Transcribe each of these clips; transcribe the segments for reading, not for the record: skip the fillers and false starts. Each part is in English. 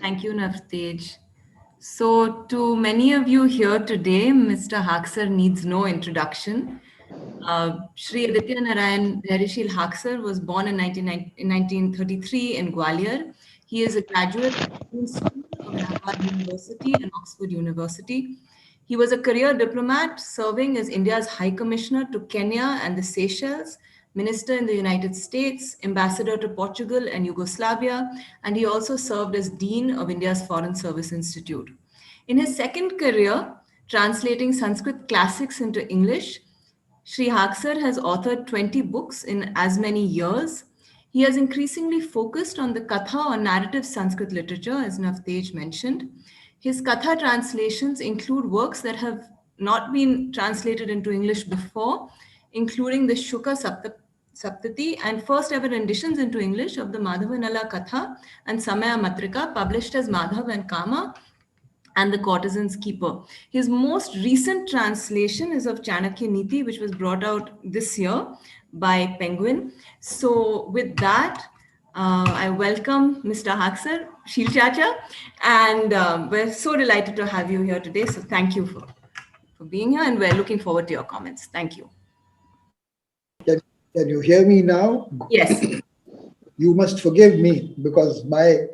Thank you, Navtej. So, to many of you here today, Mr. Haksar needs no introduction. Sri Aditya Narayan Dhairishil Haksar was born in 1933 in Gwalior. He is a graduate of Queen's School of Allahabad University and Oxford University. He was a career diplomat serving as India's High Commissioner to Kenya and the Seychelles, Minister in the United States, Ambassador to Portugal and Yugoslavia, and he also served as Dean of India's Foreign Service Institute. In his second career, translating Sanskrit classics into English, Sri Haksar has authored 20 books in as many years. He has increasingly focused on the Katha or narrative Sanskrit literature, as Navtej mentioned. His Katha translations include works that have not been translated into English before, including the Saptati and first ever renditions into English of the Madhavanala Katha and Samaya Matrika, published as Madhav and Kama and the Courtesan's Keeper. His most recent translation is of Chanakya Niti, which was brought out this year by Penguin. So, with that, I welcome Mr. Haksar, Shil Chacha, and we're so delighted to have you here today. So, thank you for being here, and we're looking forward to your comments. Thank you. Can you hear me now? Yes. You must forgive me because my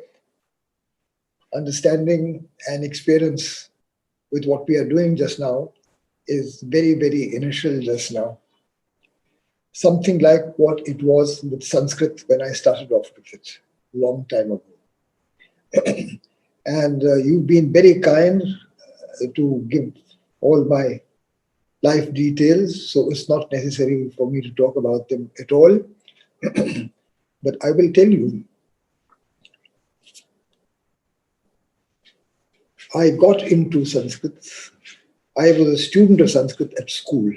understanding and experience with what we are doing just now is very, very initial just now. Something like what it was with Sanskrit when I started off with it a long time ago. And you've been very kind to give all my life details, so it's not necessary for me to talk about them at all. But I will tell you, I got into Sanskrit. I was a student of Sanskrit at school.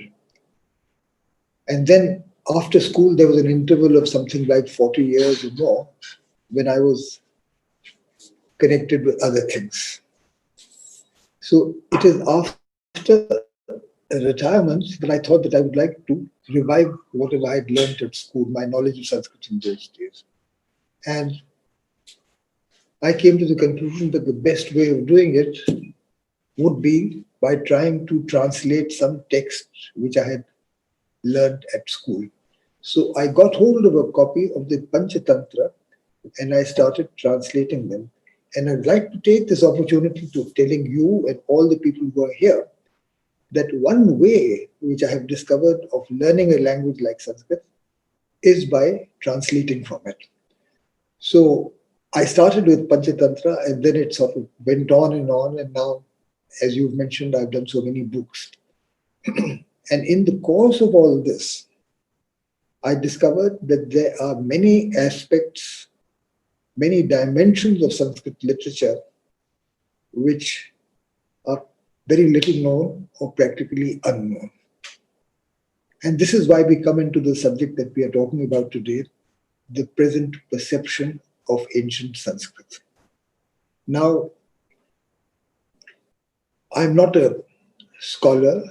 And then after school, there was an interval of something like 40 years or more when I was connected with other things. So it is after retirement that I thought that I would like to revive whatever I had learned at school, my knowledge of Sanskrit in those days. And I came to the conclusion that the best way of doing it would be by trying to translate some text which I had learned at school. So I got hold of a copy of the Panchatantra and I started translating them. And I'd like to take this opportunity to telling you and all the people who are here that one way which I have discovered of learning a language like Sanskrit is by translating from it. So I started with Panchatantra and then it sort of went on. And now, as you've mentioned, I've done so many books. And in the course of all this, I discovered that there are many aspects, many dimensions of Sanskrit literature which are very little known or practically unknown. And this is why we come into the subject that we are talking about today, the present perception of ancient Sanskrit. Now, I'm not a scholar,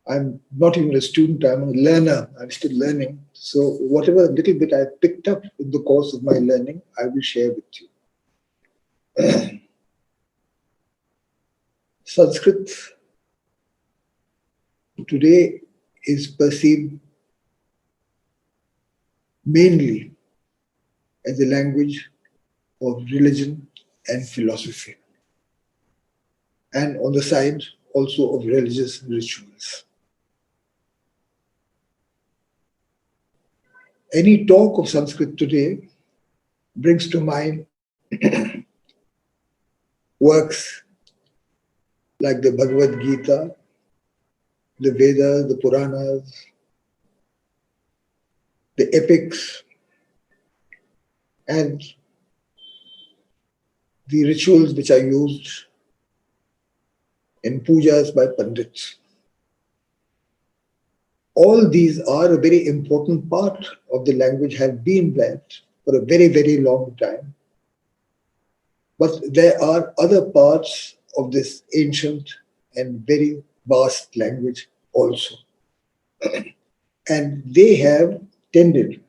I'm not even a student, I'm a learner, I'm still learning. So whatever little bit I picked up in the course of my learning, I will share with you. Sanskrit today is perceived mainly as a language of religion and philosophy, and on the side also of religious rituals. Any talk of Sanskrit today brings to mind works like the Bhagavad Gita, the Vedas, the Puranas, the epics, and the rituals which are used in pujas by Pandits. All these are a very important part of the language, have been that for a very, very long time. But there are other parts of this ancient and very vast language also. And they have tended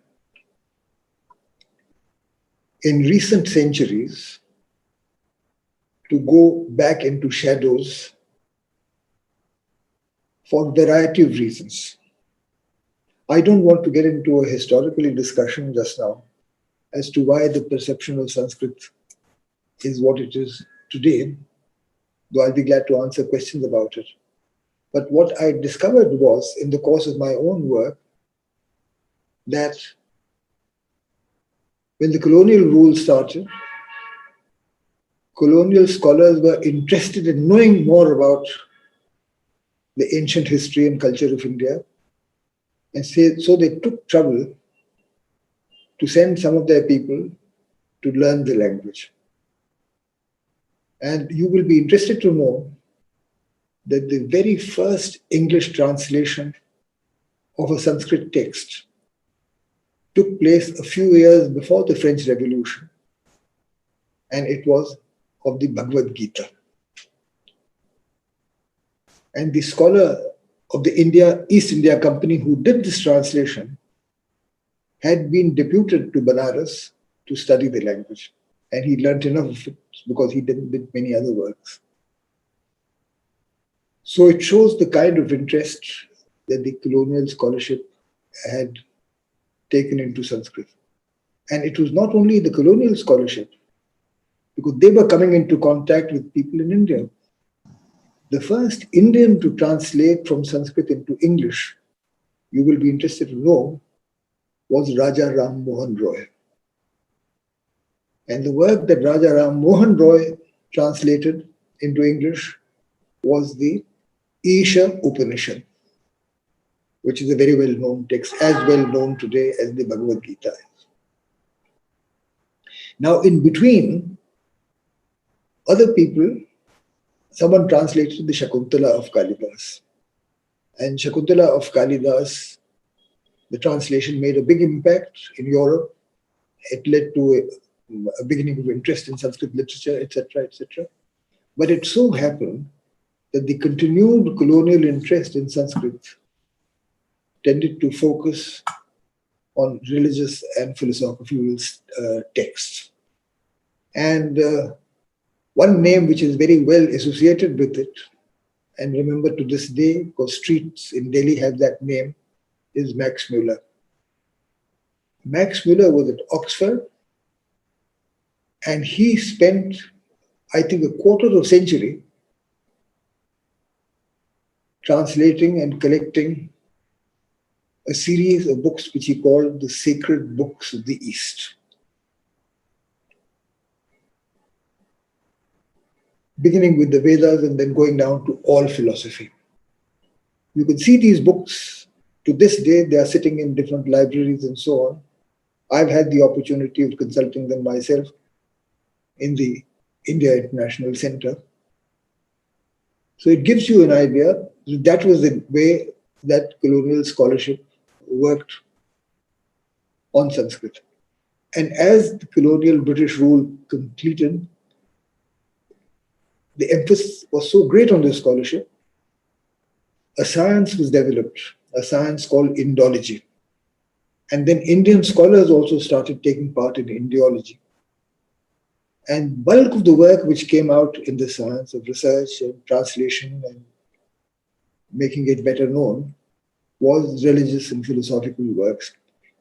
in recent centuries to go back into shadows for a variety of reasons. I don't want to get into a historical discussion just now as to why the perception of Sanskrit is what it is today, though I'll be glad to answer questions about it. But what I discovered was, in the course of my own work, that when the colonial rule started, colonial scholars were interested in knowing more about the ancient history and culture of India. And so they took trouble to send some of their people to learn the language. And you will be interested to know that the very first English translation of a Sanskrit text took place a few years before the French Revolution, and it was of the Bhagavad Gita. And the scholar of the East India Company who did this translation had been deputed to Banaras to study the language. And he learnt enough of it because he did many other works. So it shows the kind of interest that the colonial scholarship had taken into Sanskrit. And it was not only the colonial scholarship, because they were coming into contact with people in India. The first Indian to translate from Sanskrit into English, you will be interested to know, was Raja Ram Mohan Roy. And the work that Raja Ram Mohan Roy translated into English was the Isha Upanishad, which is a very well-known text, as well known today as the Bhagavad Gita is. Now, in between, other people, someone translated the Shakuntala of Kalidas. And Shakuntala of Kalidas, the translation made a big impact in Europe. It led to a beginning of interest in Sanskrit literature, etc., etc. But it so happened that the continued colonial interest in Sanskrit tended to focus on religious and philosophical texts. And one name which is very well associated with it, and remember to this day, because streets in Delhi have that name, is Max Muller. Max Muller was at Oxford, and he spent, I think, a quarter of a century translating and collecting a series of books which he called the Sacred Books of the East. Beginning with the Vedas and then going down to all philosophy. You can see these books to this day, they are sitting in different libraries and so on. I've had the opportunity of consulting them myself in the India International Center. So it gives you an idea that was the way that colonial scholarship worked on Sanskrit. And as the colonial British rule completed, the emphasis was so great on this scholarship, a science was developed, a science called Indology. And then Indian scholars also started taking part in Indiology. And bulk of the work which came out in the science of research and translation and making it better known was religious and philosophical works.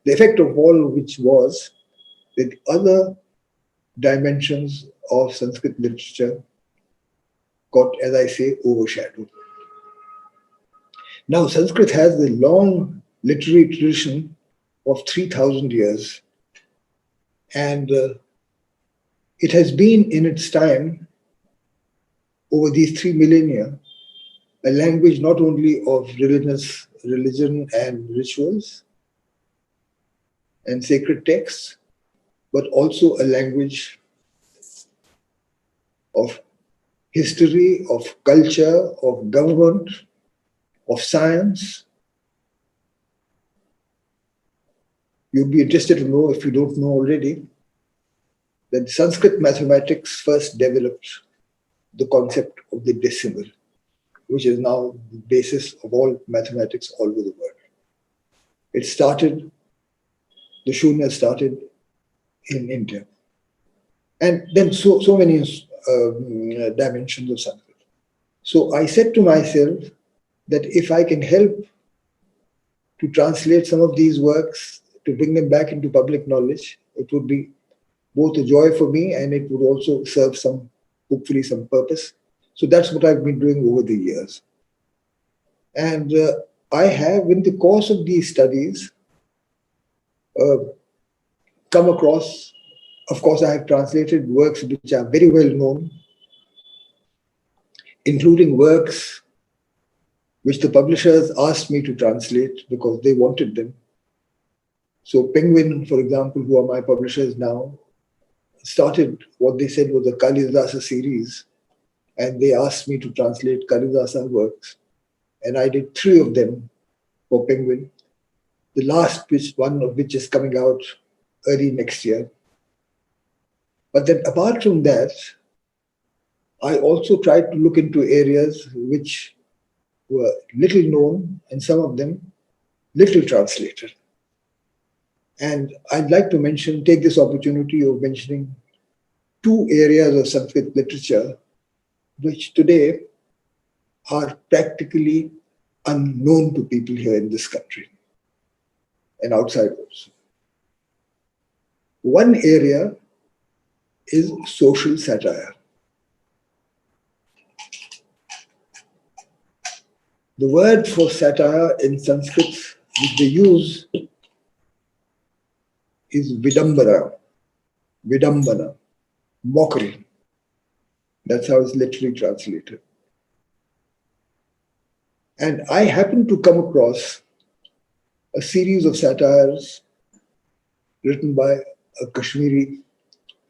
The effect of all of which was that other dimensions of Sanskrit literature got, as I say, overshadowed. Now, Sanskrit has a long literary tradition of 3,000 years. And it has been in its time, over these 3 millennia, a language not only of religion and rituals and sacred texts, but also a language of history, of culture, of government, of science. You'd be interested to know, if you don't know already, that Sanskrit mathematics first developed the concept of the decimal, which is now the basis of all mathematics all over the world. It started, the Shunya started in India. And then so many dimensions of Sanskrit. So I said to myself that if I can help to translate some of these works, to bring them back into public knowledge, it would be both a joy for me and it would also serve hopefully some purpose. So that's what I've been doing over the years. And I have, in the course of these studies, come across, of course, I have translated works which are very well known, including works which the publishers asked me to translate because they wanted them. So Penguin, for example, who are my publishers now, started what they said was a Kalidasa series, and they asked me to translate Kalidasa works. And I did 3 of them for Penguin, the last one of which is coming out early next year. But then apart from that, I also tried to look into areas which were little known and some of them little translated. And I'd like to take this opportunity of mentioning 2 areas of Sanskrit literature which today are practically unknown to people here in this country and outside also. One area is social satire. The word for satire in Sanskrit which they use is vidambana, mockery. That's how it's literally translated. And I happened to come across a series of satires written by a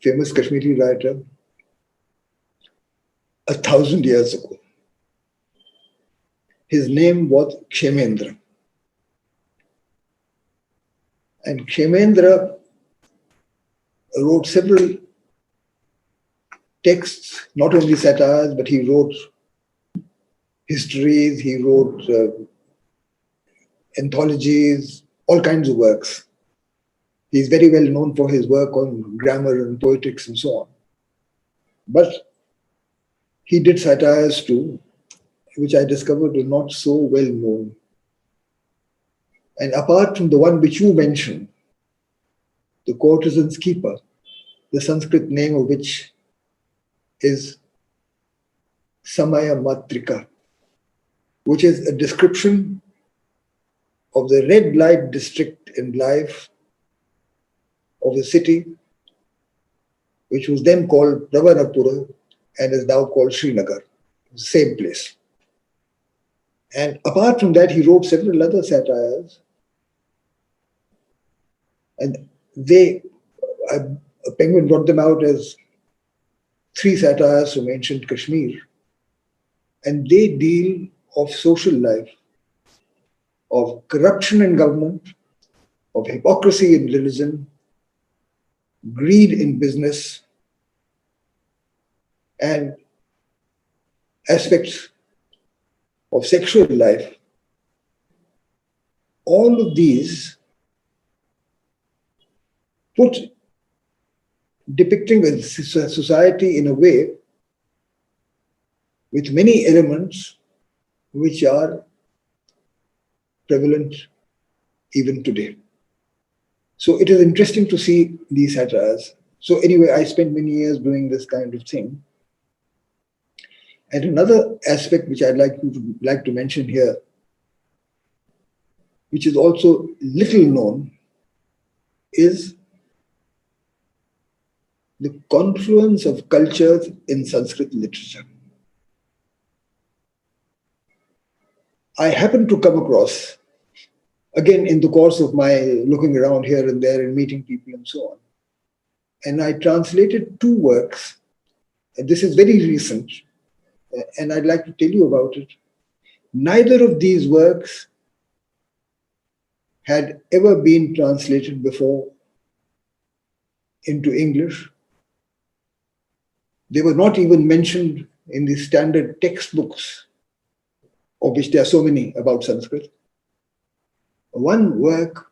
famous Kashmiri writer 1,000 years ago. His name was Kshemendra. And Kshemendra wrote several texts, not only satires, but he wrote histories, he wrote anthologies, all kinds of works. He's very well known for his work on grammar and poetics and so on. But he did satires too, which I discovered were not so well known. And apart from the one which you mentioned, The Courtesan's Keeper, the Sanskrit name of which is Samaya Matrika, which is a description of the red light district in life of a city which was then called Pravanapura and is now called Srinagar, the same place. And apart from that, he wrote several other satires, and Penguin brought them out as 3 satires from ancient Kashmir, and they deal of social life, of corruption in government, of hypocrisy in religion, greed in business, and aspects of sexual life. All of these depicting a society in a way with many elements which are prevalent even today. So it is interesting to see these satires. So anyway, I spent many years doing this kind of thing. And another aspect which I'd like to mention here, which is also little known, is the confluence of cultures in Sanskrit literature. I happened to come across, again in the course of my looking around here and there and meeting people and so on, and I translated 2 works, and this is very recent, and I'd like to tell you about it. Neither of these works had ever been translated before into English. They were not even mentioned in the standard textbooks, of which there are so many about Sanskrit. One work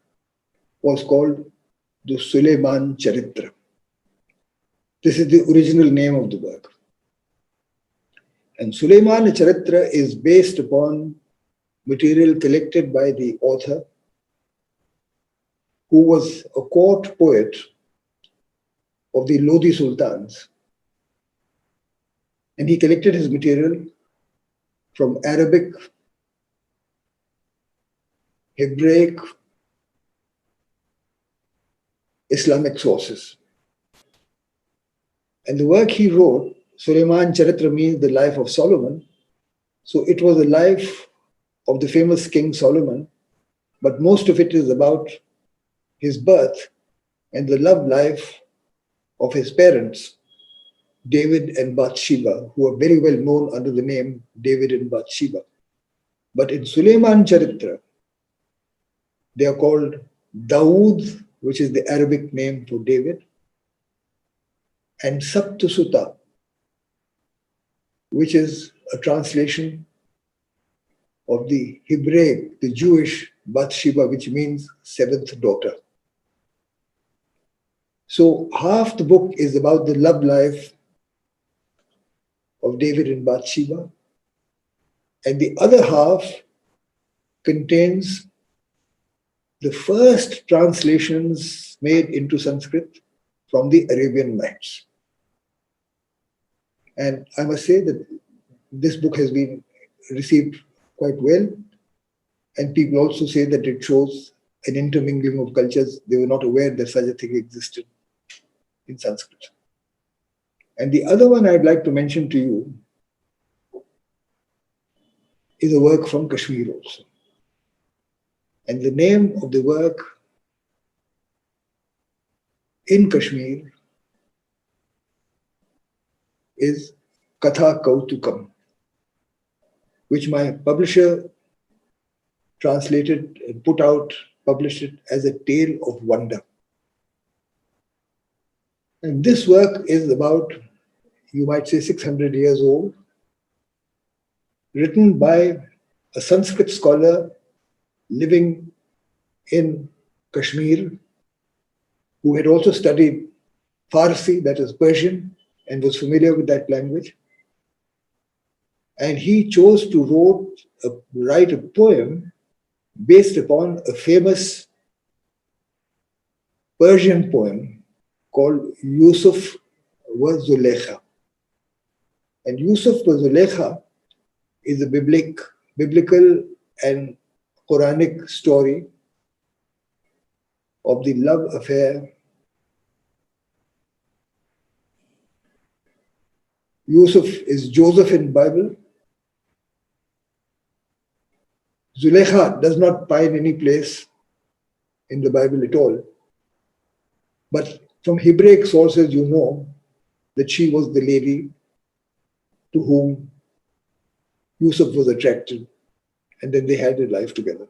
was called the Suleiman Charitra. This is the original name of the work. And Suleimana Charitra is based upon material collected by the author, who was a court poet of the Lodi Sultans. And he collected his material from Arabic, Hebraic, Islamic sources. And the work he wrote, Suleiman Charitra, means the life of Solomon. So it was the life of the famous King Solomon, but most of it is about his birth and the love life of his parents, David and Bathsheba, who are very well known under the name David and Bathsheba. But in Suleiman Charitra, they are called Dawood, which is the Arabic name for David, and Saptasuta, which is a translation of the Hebraic, the Jewish Bathsheba, which means seventh daughter. So half the book is about the love life of David and Bathsheba, and the other half contains the first translations made into Sanskrit from the Arabian Nights. And I must say that this book has been received quite well, and people also say that it shows an intermingling of cultures. They were not aware that such a thing existed in Sanskrit. And the other one I'd like to mention to you is a work from Kashmir also. And the name of the work in Kashmir is Katha Kautukam, which my publisher translated and put out, published it as a tale of wonder. And this work is about, you might say, 600 years old, written by a Sanskrit scholar living in Kashmir, who had also studied Farsi, that is Persian, and was familiar with that language. And he chose to write a poem based upon a famous Persian poem called Yusuf wa Zulekha. And Yusuf wa Zulekha is a biblical and Quranic story of the love affair. Yusuf is Joseph in the Bible. Zulekha does not find any place in the Bible at all. But from Hebraic sources, you know that she was the lady to whom Yusuf was attracted, and then they had a life together.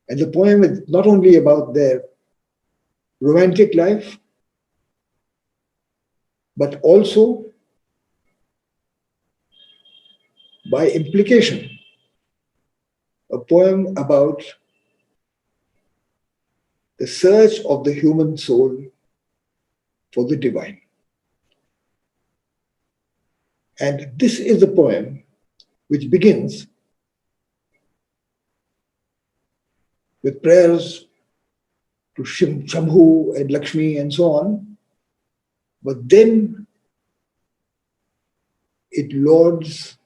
And the poem is not only about their romantic life, but also, by implication, a poem about the search of the human soul for the divine. And this is a poem which begins with prayers to Shambhu and Lakshmi and so on, but then it lauds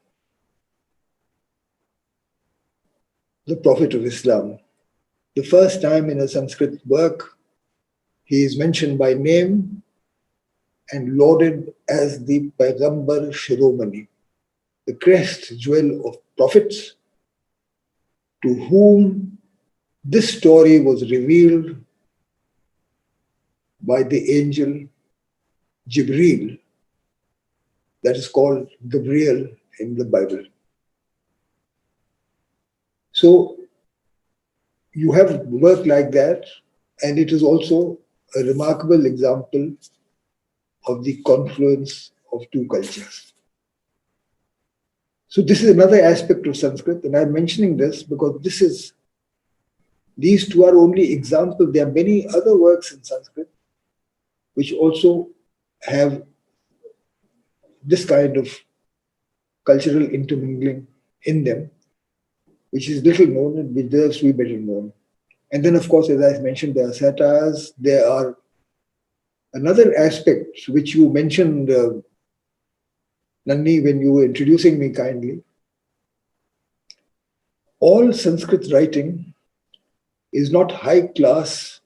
the Prophet of Islam. The first time in a Sanskrit work, he is mentioned by name and lauded as the Paighambar Shiromani, the crest jewel of prophets, to whom this story was revealed by the angel Jibreel, that is called Gabriel in the Bible. So you have work like that, and it is also a remarkable example of the confluence of two cultures. So this is another aspect of Sanskrit, and I'm mentioning this because these two are only examples. There are many other works in Sanskrit which also have this kind of cultural intermingling in them, which is little known and which deserves to be better known. And then, of course, as I mentioned, there are satires. There are another aspect which you mentioned, Nandini, when you were introducing me kindly. All Sanskrit writing is not high-class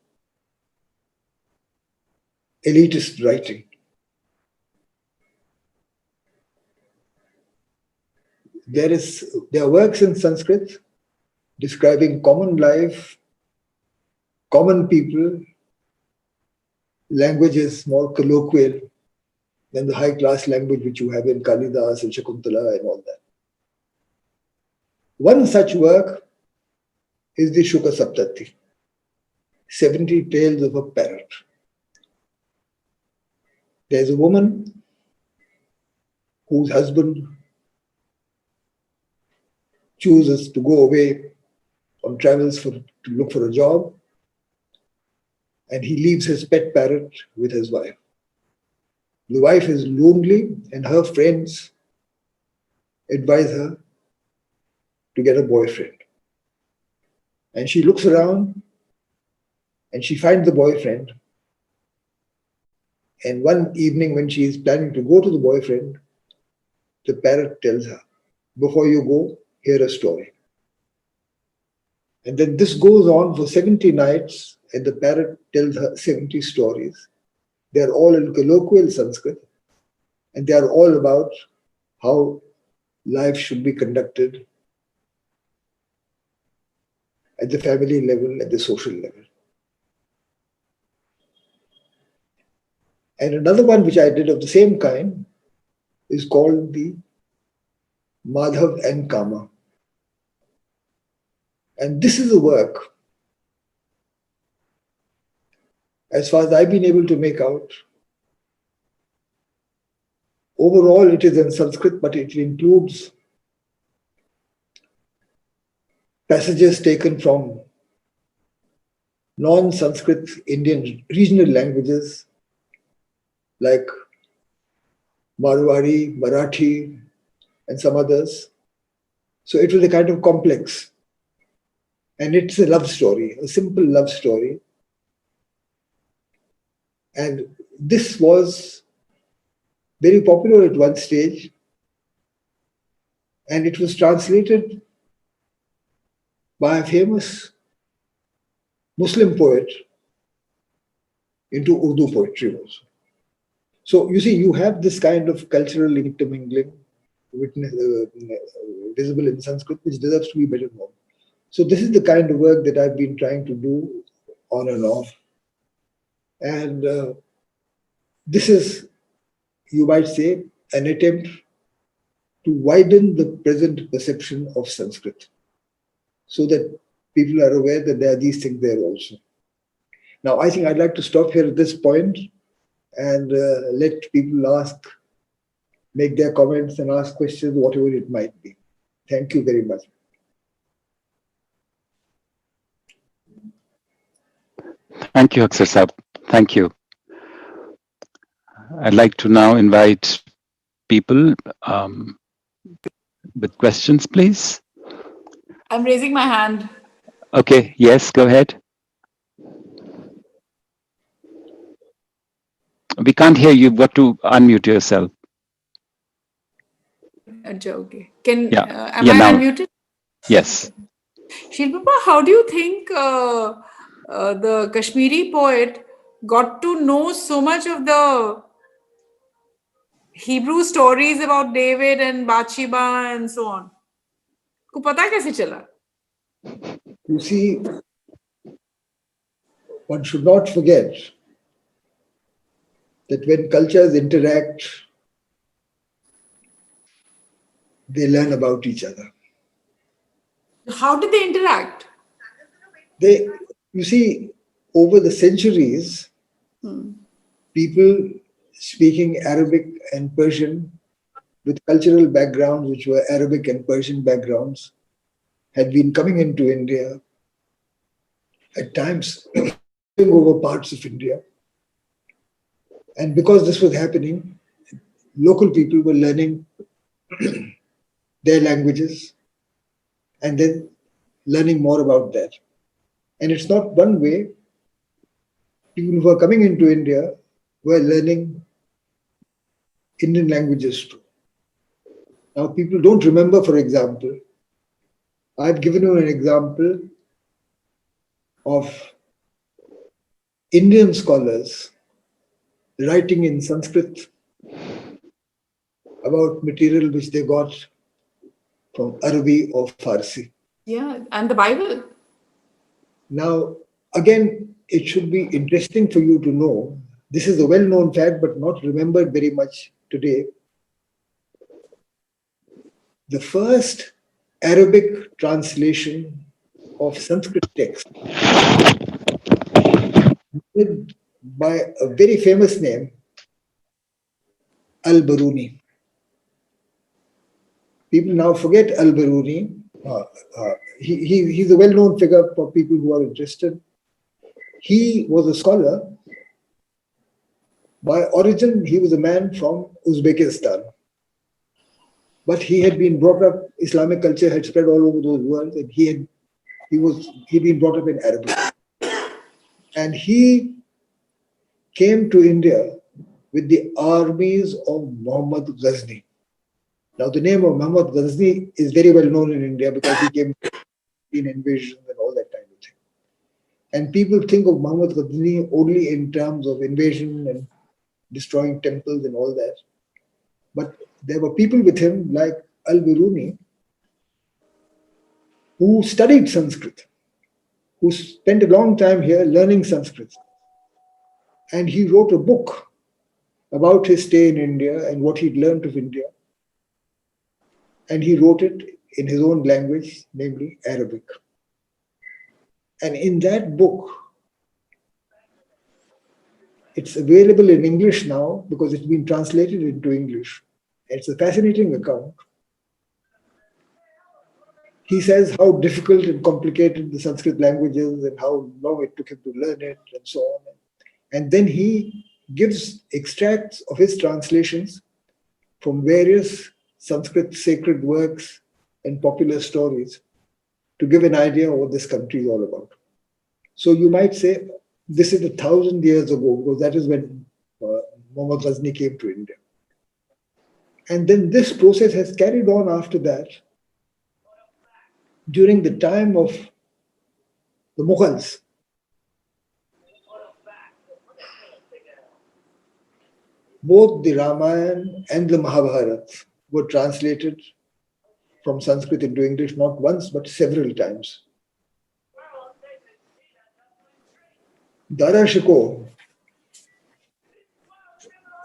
elitist writing. There are works in Sanskrit describing common life, common people. Language is more colloquial than the high-class language which you have in Kalidas and Shakuntala and all that. One such work is the Shuka Saptati, 70 Tales of a Parrot. There's a woman whose husband chooses to go away on travels to look for a job, and he leaves his pet parrot with his wife. The wife is lonely, and her friends advise her to get a boyfriend. And she looks around and she finds the boyfriend. And one evening, when she is planning to go to the boyfriend, the parrot tells her, "Before you go, hear a story." And then this goes on for 70 nights, and the parrot tells her 70 stories. They are all in colloquial Sanskrit, and they are all about how life should be conducted at the family level, at the social level. And another one which I did of the same kind is called the Madhav and Kama. And this is a work, as far as I've been able to make out, overall it is in Sanskrit, but it includes passages taken from non-Sanskrit Indian regional languages like Marwari, Marathi, and some others. So it was a kind of complex. And it's a love story, a simple love story. And this was very popular at one stage. And it was translated by a famous Muslim poet into Urdu poetry also. So you see, you have this kind of cultural intermingling visible in Sanskrit, which deserves to be better known. So this is the kind of work that I've been trying to do on and off. And this is, you might say, an attempt to widen the present perception of Sanskrit so that people are aware that there are these things there also. Now, I think I'd like to stop here at this point and let people make their comments and ask questions, whatever it might be. Thank you very much. Thank you, Haksar Sahab. Thank you. I'd like to now invite people with questions, please. I'm raising my hand. Okay, yes, go ahead. We can't hear you. You've got to unmute yourself. Okay. Am Yeah, I now. unmuted? Yes. Okay. Shilpapa, how do you think the Kashmiri poet got to know so much of the Hebrew stories about David and Bathsheba and so on? को पता कैसे चला? You see, one should not forget that when cultures interact, they learn about each other. How did they interact? You see, over the centuries, people speaking Arabic and Persian with cultural backgrounds, which were Arabic and Persian backgrounds, had been coming into India, at times over parts of India. And because this was happening, local people were learning their languages, and then learning more about that. And it's not one way. People who are coming into India were learning Indian languages too. Now, people don't remember, for example, I've given you an example of Indian scholars writing in Sanskrit about material which they got from Arabic or Farsi. Yeah, and the Bible. Now, again, it should be interesting for you to know, this is a well-known fact but not remembered very much today. The first Arabic translation of Sanskrit text by a very famous name, Al-Biruni. People now forget Al-Biruni. He's a well-known figure for people who are interested. He was a scholar. By origin, he was a man from Uzbekistan. But he had been brought up, Islamic culture had spread all over those worlds, and he'd been brought up in Arabic. And he came to India with the armies of Muhammad Ghazni. Now, the name of Muhammad Ghazni is very well known in India because he came in invasions and all that kind of thing. And people think of Muhammad Ghazni only in terms of invasion and destroying temples and all that. But there were people with him like Al-Biruni who studied Sanskrit, who spent a long time here learning Sanskrit. And he wrote a book about his stay in India and what he'd learned of India. And he wrote it in his own language, namely Arabic. And in that book, it's available in English now because it's been translated into English. It's a fascinating account. He says how difficult and complicated the Sanskrit language is and how long it took him to learn it and so on. And then he gives extracts of his translations from various Sanskrit sacred works and popular stories to give an idea of what this country is all about. So you might say, this is 1,000 years ago, because that is when Muhammad Ghazni came to India. And then this process has carried on after that. During the time of the Mughals, both the Ramayana and the Mahabharata were translated from Sanskrit into English not once but several times. Dara Shikoh,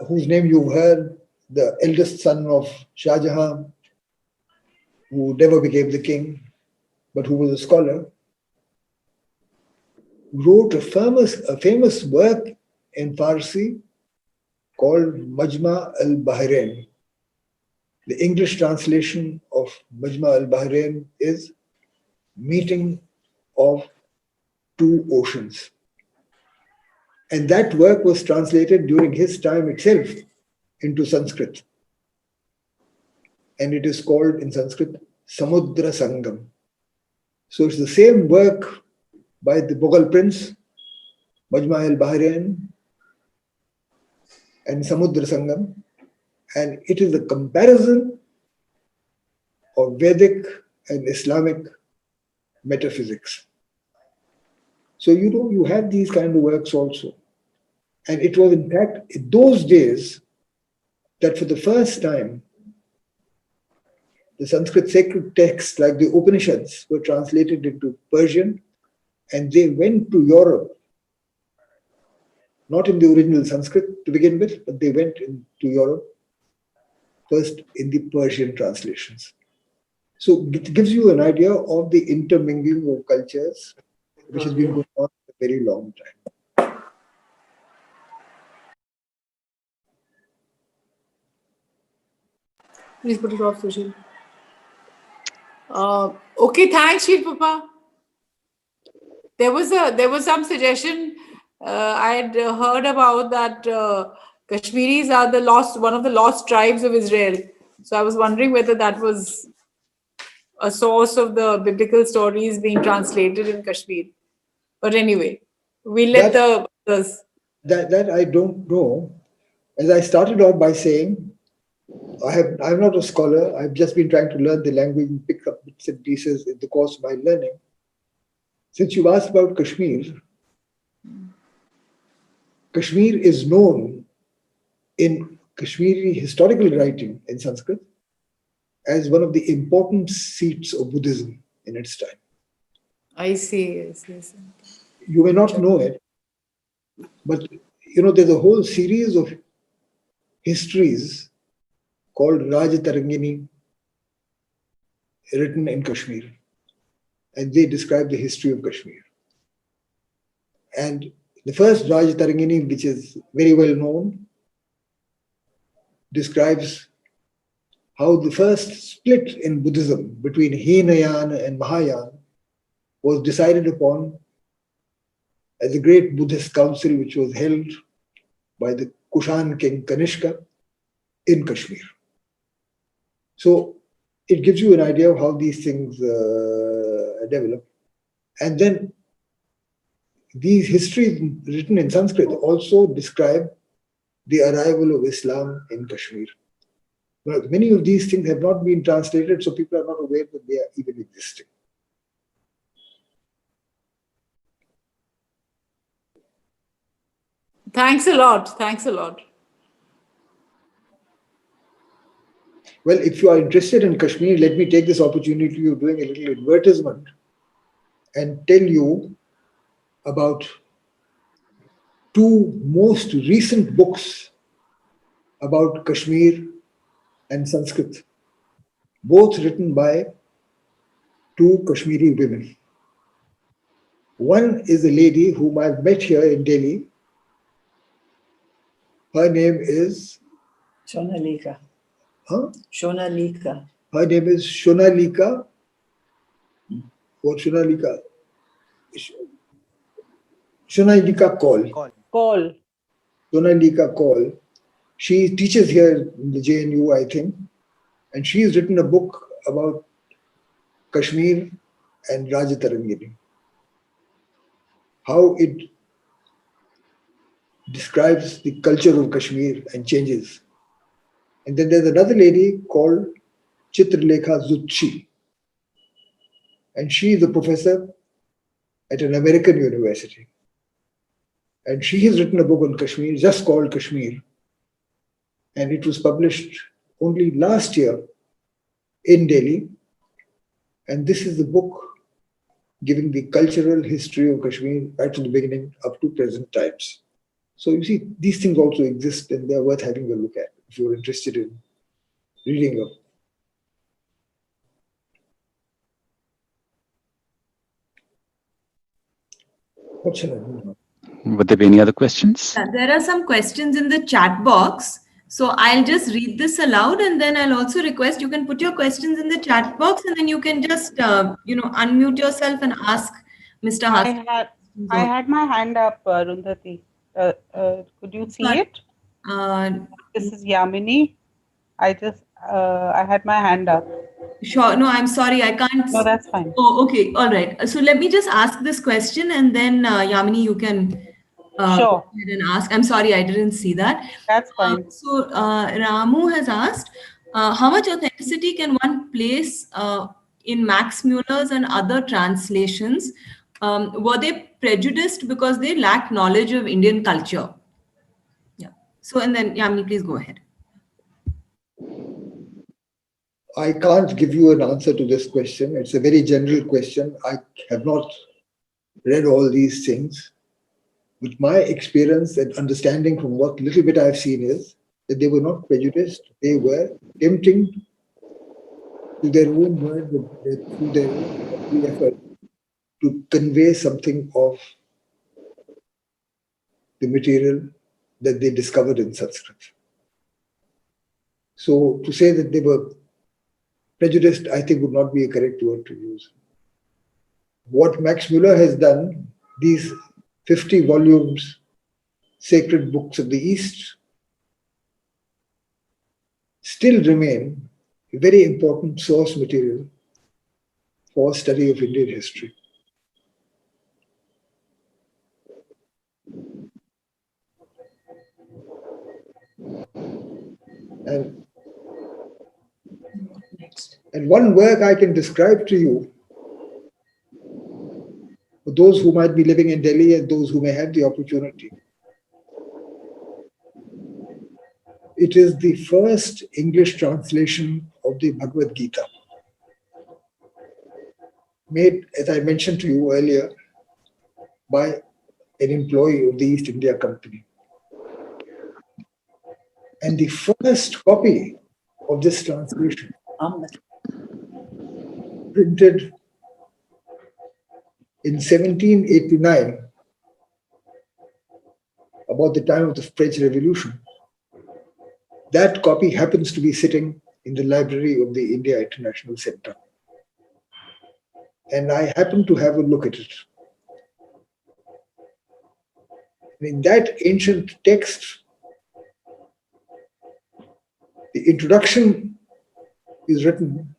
whose name you've heard, the eldest son of Shah Jahan, who never became the king, but who was a scholar, wrote a famous work in Farsi called Majma al-Bahrain. The English translation of Majma al-Bahrain is Meeting of Two Oceans. And that work was translated during his time itself into Sanskrit. And it is called in Sanskrit Samudra Sangam. So it's the same work by the Mughal prince, Majma al-Bahrain and Samudra Sangam. And it is a comparison of Vedic and Islamic metaphysics. So you have these kind of works also. And it was in fact in those days that for the first time the Sanskrit sacred texts like the Upanishads were translated into Persian, and they went to Europe, not in the original Sanskrit to begin with, but they went into Europe first in the Persian translations. So it gives you an idea of the intermingling of cultures, which has been going on for a very long time. Please put it off, Sushil. Okay, thanks, Shil Papa. There was some suggestion I had heard about that Kashmiris are one of the lost tribes of Israel. So I was wondering whether that was a source of the biblical stories being translated in Kashmir. But anyway, we let the others. That I don't know. As I started off by saying, I'm not a scholar. I've just been trying to learn the language and pick up bits and pieces in the course of my learning. Since you asked about Kashmir, Kashmir is known in Kashmiri historical writing in Sanskrit as one of the important seats of Buddhism in its time. I see. Yes. You may not know it, but there's a whole series of histories called Rajatarangini written in Kashmir, and they describe the history of Kashmir. And the first Rajatarangini, which is very well known, describes how the first split in Buddhism between Hinayana and Mahayana was decided upon at the great Buddhist council which was held by the Kushan king Kanishka in Kashmir. So it gives you an idea of how these things develop. And then these histories written in Sanskrit also describe the arrival of Islam in Kashmir. But many of these things have not been translated, so people are not aware that they are even existing. Thanks a lot. Well, if you are interested in Kashmir, let me take this opportunity of doing a little advertisement and tell you about two most recent books about Kashmir and Sanskrit, both written by two Kashmiri women. One is a lady whom I've met here in Delhi. Her name is Shonalika. Shonalika. Her name is Shonalika. What Shonalika? Shonalika Kaul. Shonalika Kaul. She teaches here in the JNU, I think, and she has written a book about Kashmir and Rajatarangini. How it describes the culture of Kashmir and changes. And then there's another lady called Chitralekha Zutshi. And she is a professor at an American university. And she has written a book on Kashmir, just called Kashmir. And it was published only last year in Delhi. And this is the book giving the cultural history of Kashmir right from the beginning up to present times. So you see, these things also exist and they're worth having a look at if you're interested in reading them. What shall I do now? Would there be any other questions? There are some questions in the chat box. So I'll just read this aloud, and then I'll also request you can put your questions in the chat box, and then you can just unmute yourself and ask Mr. Hasan. I had my hand up, Arundhati. Could you see it? This is Yamini. I had my hand up. Sure. No, I'm sorry. I can't. No, that's fine. Oh, okay. All right. So let me just ask this question, and then Yamini, you can Sure. go ahead and ask. I'm sorry, I didn't see that. That's fine. So Ramu has asked, how much authenticity can one place in Max Muller's and other translations? Were they prejudiced because they lacked knowledge of Indian culture? Yeah. So, and then Yamini, please go ahead. I can't give you an answer to this question. It's a very general question. I have not read all these things. But my experience and understanding from what little bit I've seen is that they were not prejudiced. They were attempting to their own words, through their own effort, to convey something of the material that they discovered in Sanskrit. So to say that they were prejudiced, I think would not be a correct word to use. What Max Muller has done, these 50 volumes, sacred books of the East, still remain a very important source material for study of Indian history. And one work I can describe to you, for those who might be living in Delhi and those who may have the opportunity. It is the first English translation of the Bhagavad Gita, made, as I mentioned to you earlier, by an employee of the East India Company. And the first copy of this translation, printed in 1789, about the time of the French Revolution, that copy happens to be sitting in the library of the India International Center. And I happened to have a look at it. In that ancient text, the introduction is written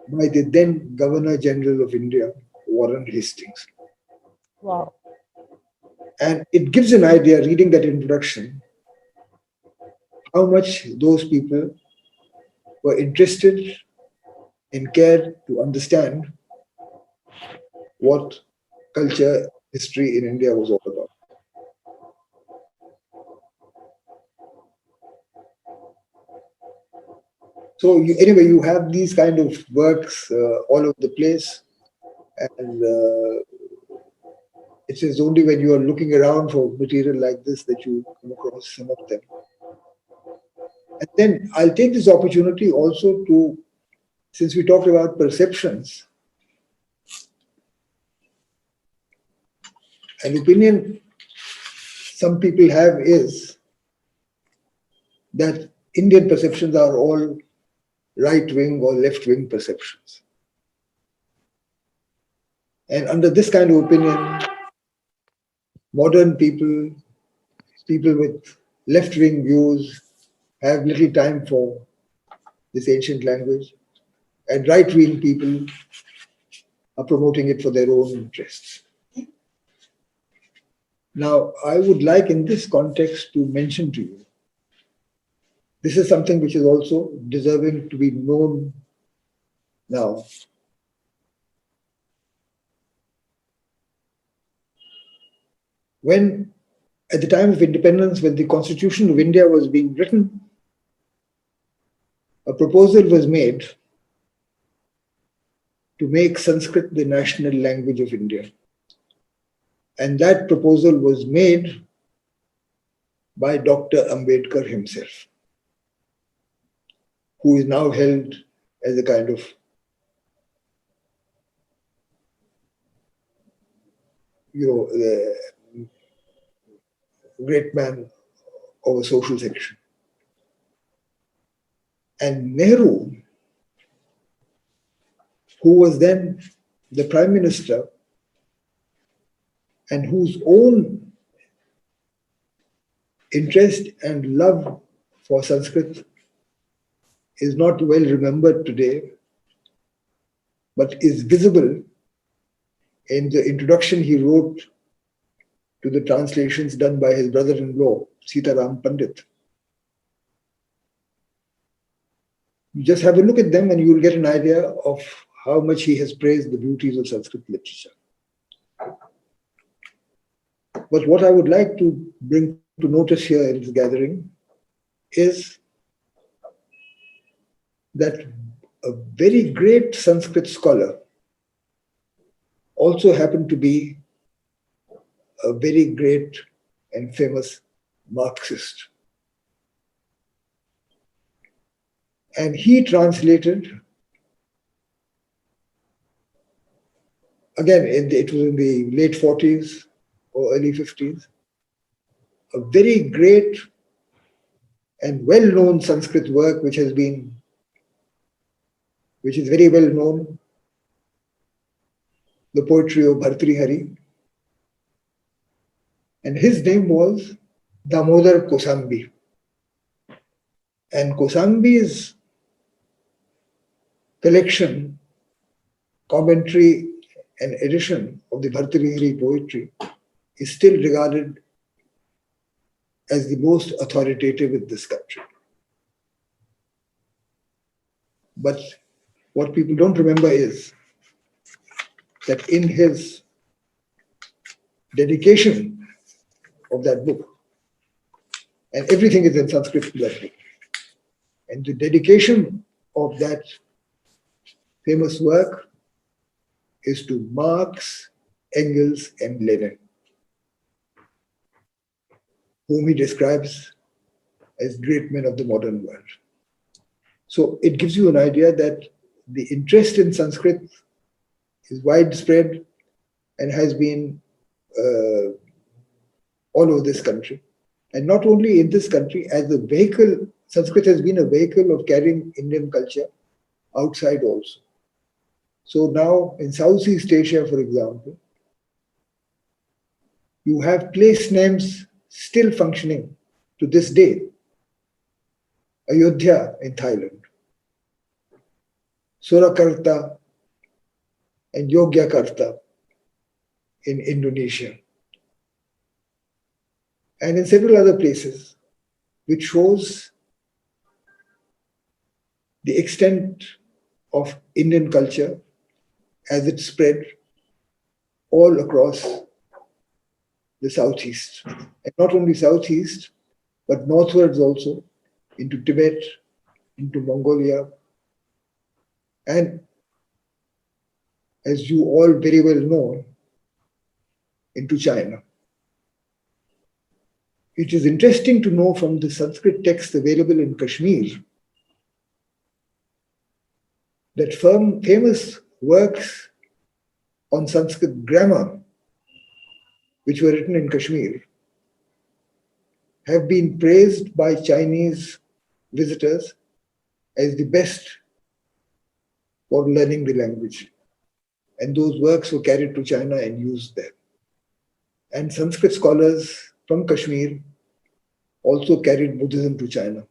by the then Governor General of India, Warren Hastings. Wow. And it gives an idea, reading that introduction, how much those people were interested and cared to understand what culture, history in India was all about. So anyway, you have these kind of works all over the place, and it is only when you are looking around for material like this that you come across some of them. And then I'll take this opportunity also to, since we talked about perceptions, an opinion some people have is that Indian perceptions are all right-wing or left-wing perceptions. And under this kind of opinion, modern people, people with left-wing views, have little time for this ancient language, and right-wing people are promoting it for their own interests. Now, I would like in this context to mention to you, this is something which is also deserving to be known now. When, at the time of independence, when the Constitution of India was being written, a proposal was made to make Sanskrit the national language of India. And that proposal was made by Dr. Ambedkar himself, who is now held as a kind of great man of a social section. And Nehru, who was then the Prime Minister and whose own interest and love for Sanskrit is not well remembered today, but is visible in the introduction he wrote to the translations done by his brother-in-law, Sitaram Pandit. You just have a look at them and you will get an idea of how much he has praised the beauties of Sanskrit literature. But what I would like to bring to notice here in this gathering is that a very great Sanskrit scholar also happened to be a very great and famous Marxist. And he translated, again, it was in the late 40s or early 50s, a very great and well-known Sanskrit work which is very well known, the poetry of Bhartrihari. And his name was Damodar Kosambi. And Kosambi's collection commentary and edition of the Bhartrihari poetry is still regarded as the most authoritative in this country. But what people don't remember is that in his dedication of that book, and everything is in Sanskrit in that book, and the dedication of that famous work is to Marx, Engels, and Lenin, whom he describes as great men of the modern world. So it gives you an idea that the interest in Sanskrit is widespread and has been all over this country. And not only in this country, as a vehicle, Sanskrit has been a vehicle of carrying Indian culture outside also. So now in Southeast Asia, for example, you have place names still functioning to this day. Ayodhya in Thailand, Surakarta and Yogyakarta in Indonesia, and in several other places, which shows the extent of Indian culture as it spread all across the Southeast. And not only Southeast, but northwards also, into Tibet, into Mongolia, and as you all very well know, into China. It is interesting to know from the Sanskrit text available in Kashmir that famous works on Sanskrit grammar, which were written in Kashmir, have been praised by Chinese visitors as the best for learning the language. And those works were carried to China and used there. And Sanskrit scholars from Kashmir also carried Buddhism to China.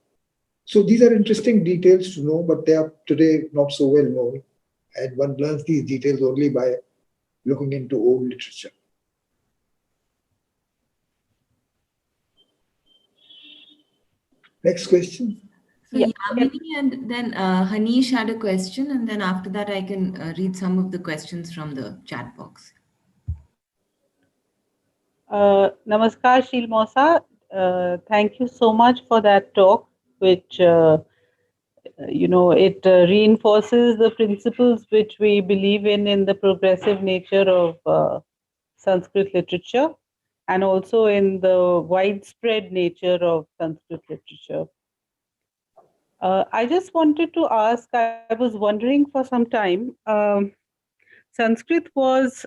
So these are interesting details to know, but they are today not so well known. And one learns these details only by looking into old literature. Next question. So Yamini and then Hanish had a question, and then after that I can read some of the questions from the chat box. Namaskar, Shil Mosa. Thank you so much for that talk, which it reinforces the principles which we believe in the progressive nature of Sanskrit literature, and also in the widespread nature of Sanskrit literature. I just wanted to ask, I was wondering for some time, Sanskrit was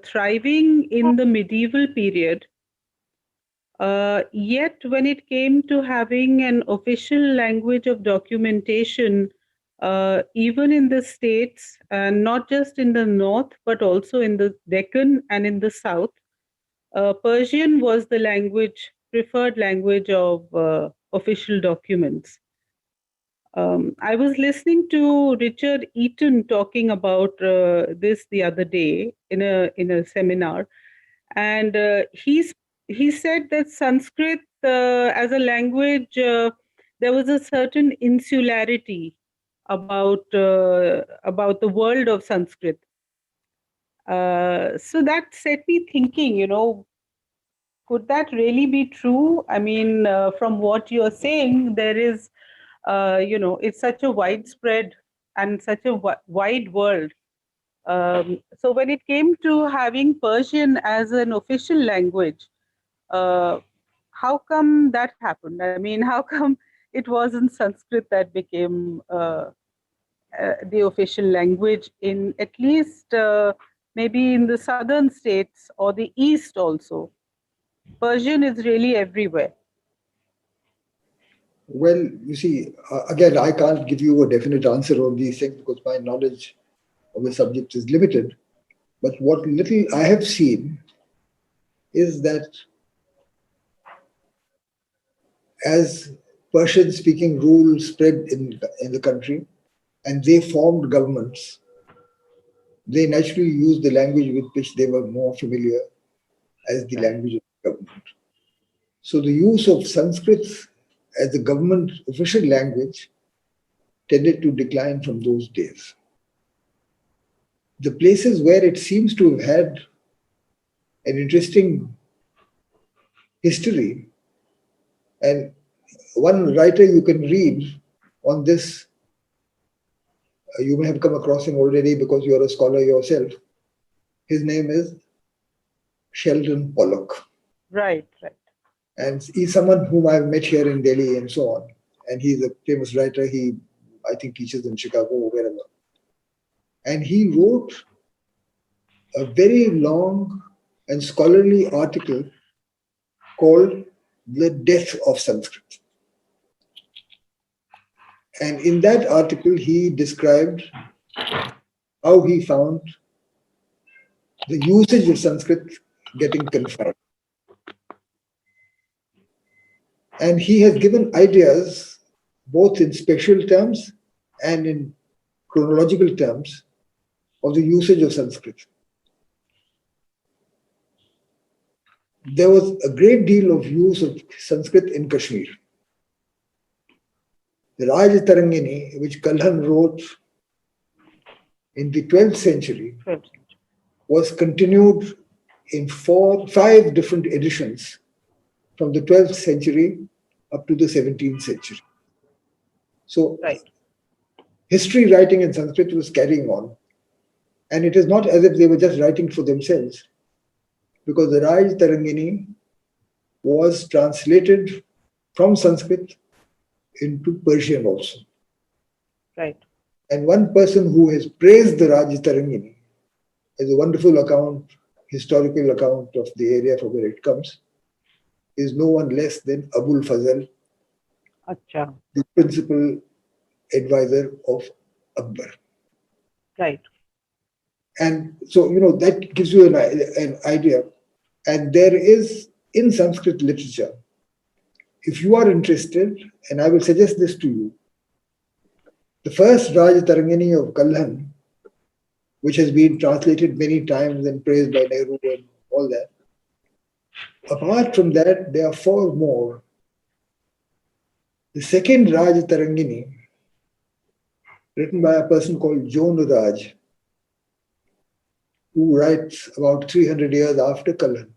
thriving in the medieval period, yet when it came to having an official language of documentation, even in the states, and not just in the north, but also in the Deccan and in the south, Persian was the preferred language of official documents. I was listening to Richard Eaton talking about this the other day in a seminar, and he said that Sanskrit as a language, there was a certain insularity about the world of Sanskrit. So that set me thinking, could that really be true? I mean, from what you're saying, there is, it's such a widespread and such a wide world. So when it came to having Persian as an official language, how come that happened? I mean, how come it wasn't Sanskrit that became the official language in at least maybe in the southern states or the east also? Persian is really everywhere. Well, you see, again, I can't give you a definite answer on these things because my knowledge of the subject is limited. But what little I have seen is that as Persian-speaking rule spread in the country and they formed governments, they naturally used the language with which they were more familiar as the language of the government. So the use of Sanskrit as the government official language tended to decline from those days. The places where it seems to have had an interesting history, and one writer you can read on this, you may have come across him already because you are a scholar yourself. His name is Sheldon Pollock. Right, right. And he's someone whom I've met here in Delhi and so on. And he's a famous writer. He, I think, teaches in Chicago or wherever. And he wrote a very long and scholarly article called The Death of Sanskrit. And in that article, he described how he found the usage of Sanskrit getting confined. And he has given ideas, both in spatial terms and in chronological terms, of the usage of Sanskrit. There was a great deal of use of Sanskrit in Kashmir. The Raj Tarangini, which Kalhan wrote in the 12th century, was continued in 5 different editions from the 12th century up to the 17th century. So history writing in Sanskrit was carrying on. And it is not as if they were just writing for themselves, because the Raj Tarangini was translated from Sanskrit into Persian also. Right. And one person who has praised the Raj Tarangini as a wonderful account, historical account of the area from where it comes, is no one less than Abul Fazl, Acha. the principal advisor of Akbar. Right. And so, that gives you an idea. And there is, in Sanskrit literature, if you are interested, and I will suggest this to you, the first Raj Tarangini of Kalhan, which has been translated many times and praised by Nehru and all that. Apart from that, there are 4 more. The second Raj Tarangini, written by a person called Joan Raj, who writes about 300 years after Kalhan.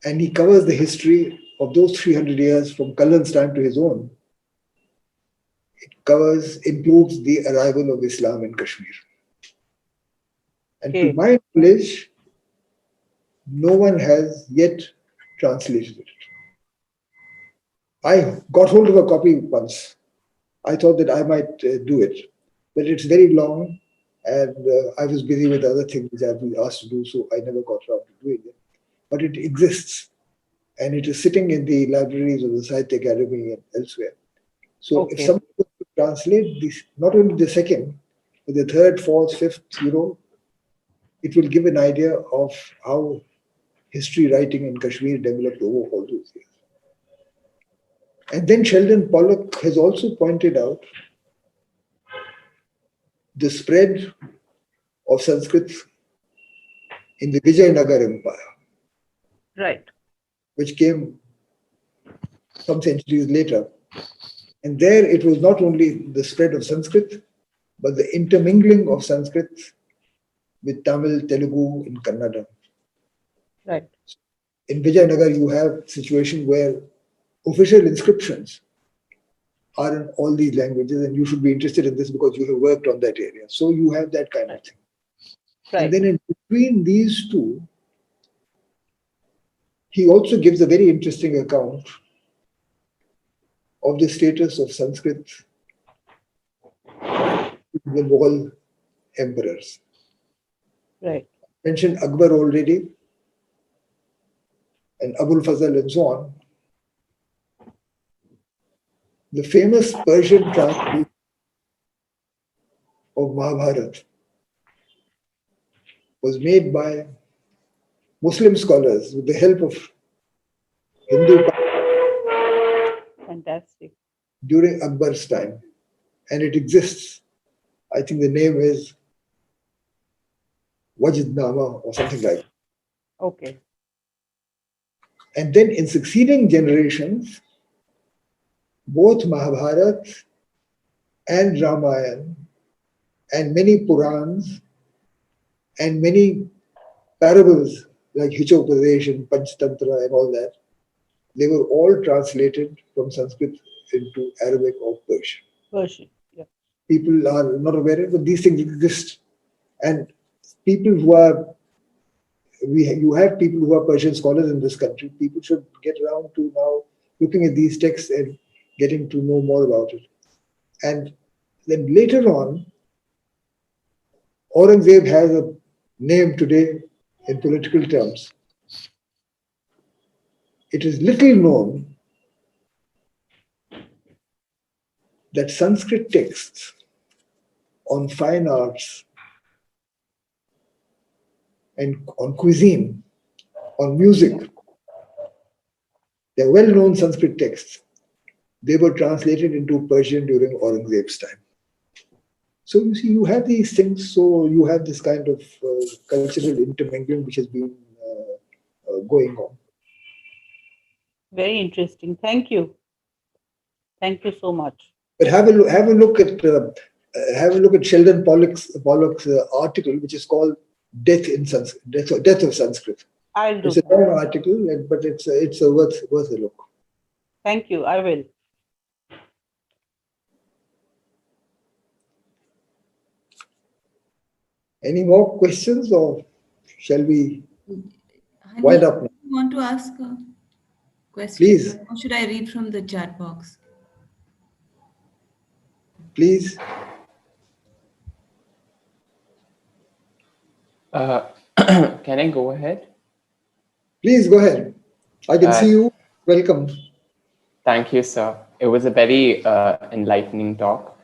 And he covers the history of those 300 years from Kalhan's time to his own. It includes the arrival of Islam in Kashmir. And to my knowledge, no one has yet translated it. I got hold of a copy once. I thought that I might do it, but it's very long, and I was busy with other things which I've been asked to do, so I never got around to doing it. But it exists, and it is sitting in the libraries of the Sahitya Academy and elsewhere. So if someone could translate this, not only the second, but the third, fourth, fifth, it will give an idea of how history writing in Kashmir developed over all those years. And then Sheldon Pollock has also pointed out the spread of Sanskrit in the Vijayanagara Empire. Right. Which came some centuries later. And there it was not only the spread of Sanskrit, but the intermingling of Sanskrit with Tamil, Telugu, and Kannada. Right. In Vijayanagara, you have a situation where official inscriptions are in all these languages, and you should be interested in this because you have worked on that area. So you have that kind of thing. Right. And then in between these two, he also gives a very interesting account of the status of Sanskrit in the Mughal emperors. Right. I mentioned Akbar already, and Abul Fazl and so on. The famous Persian translation of Mahabharata was made by Muslim scholars with the help of Hindu. Fantastic. During Akbar's time, and it exists. I think the name is Vajidnama or something like that. Okay. And then in succeeding generations, both Mahabharata and Ramayana and many Purans and many parables like Hichopadesh and Panchtantra and all that, they were all translated from Sanskrit into Arabic or Persian. Persian. Yeah. People are not aware, but these things exist. And people who are, you have people who are Persian scholars in this country. People should get around to now looking at these texts and getting to know more about it. And then later on, Aurangzeb has a name today in political terms. It is little known that Sanskrit texts on fine arts and on cuisine, on music, they're well-known Sanskrit texts. They were translated into Persian during Aurangzeb's time. So you see, you have these things, so you have this kind of cultural intermingling which has been going on. Very interesting. Thank you. Thank you so much. But have a look at Sheldon Pollock's article, which is called "Death in Sanskrit," Death of Sanskrit. I'll do It's a that. long article, but it's worth a look. Thank you. I will. Any more questions, or shall we Hani, wind up now? you want to ask a question? Please. Or should I read from the chat box? Please. Can I go ahead? Please go ahead. I can see you. Welcome. Thank you, sir. It was a very enlightening talk.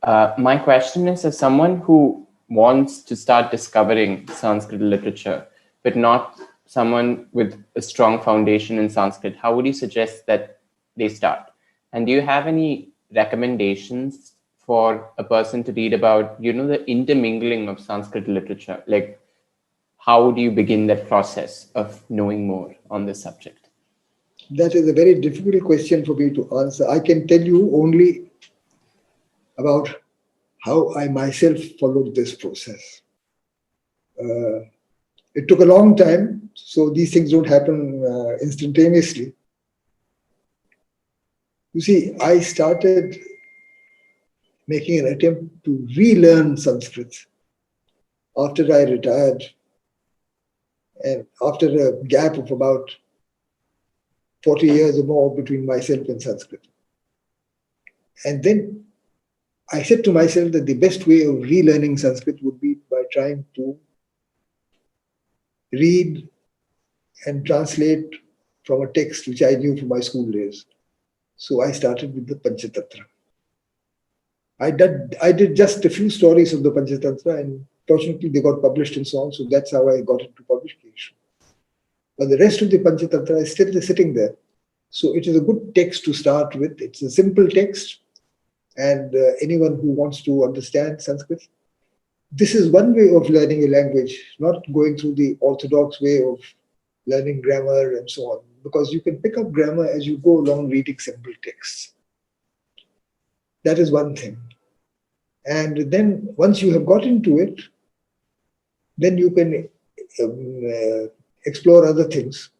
My question is, as someone who wants to start discovering Sanskrit literature, but not someone with a strong foundation in Sanskrit, how would you suggest that they start? And do you have any recommendations for a person to read about, the intermingling of Sanskrit literature? Like, how do you begin that process of knowing more on this subject? That is a very difficult question for me to answer. I can tell you only about how I myself followed this process. It took a long time, so these things don't happen instantaneously. You see, I started making an attempt to relearn Sanskrit after I retired, and after a gap of about 40 years or more between myself and Sanskrit. And then I said to myself that the best way of relearning Sanskrit would be by trying to read and translate from a text which I knew from my school days. So I started with the Panchtantra. I did just a few stories of the Panchtantra, and fortunately they got published and so on. So that's how I got into publication. But the rest of the Panchtantra is still sitting there. So it is a good text to start with. It's a simple text, and anyone who wants to understand Sanskrit, this is one way of learning a language, not going through the orthodox way of learning grammar and so on, because you can pick up grammar as you go along reading simple texts. That is one thing. And then once you have got into it, then you can explore other things.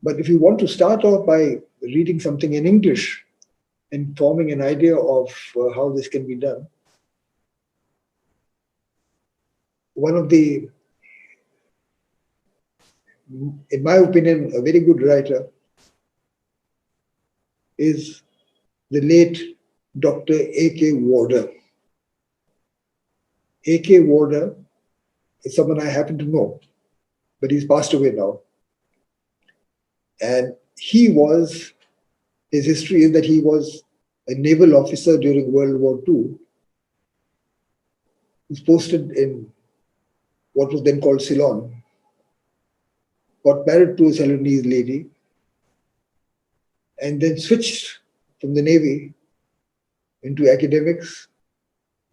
But if you want to start off by reading something in English and forming an idea of how this can be done, one of the, in my opinion, a very good writer is the late Dr. A.K. Warder. A.K. Warder is someone I happen to know, but he's passed away now. And his history is that he was a naval officer during World War II. He was posted in what was then called Ceylon, got married to a Ceylonese lady, and then switched from the Navy into academics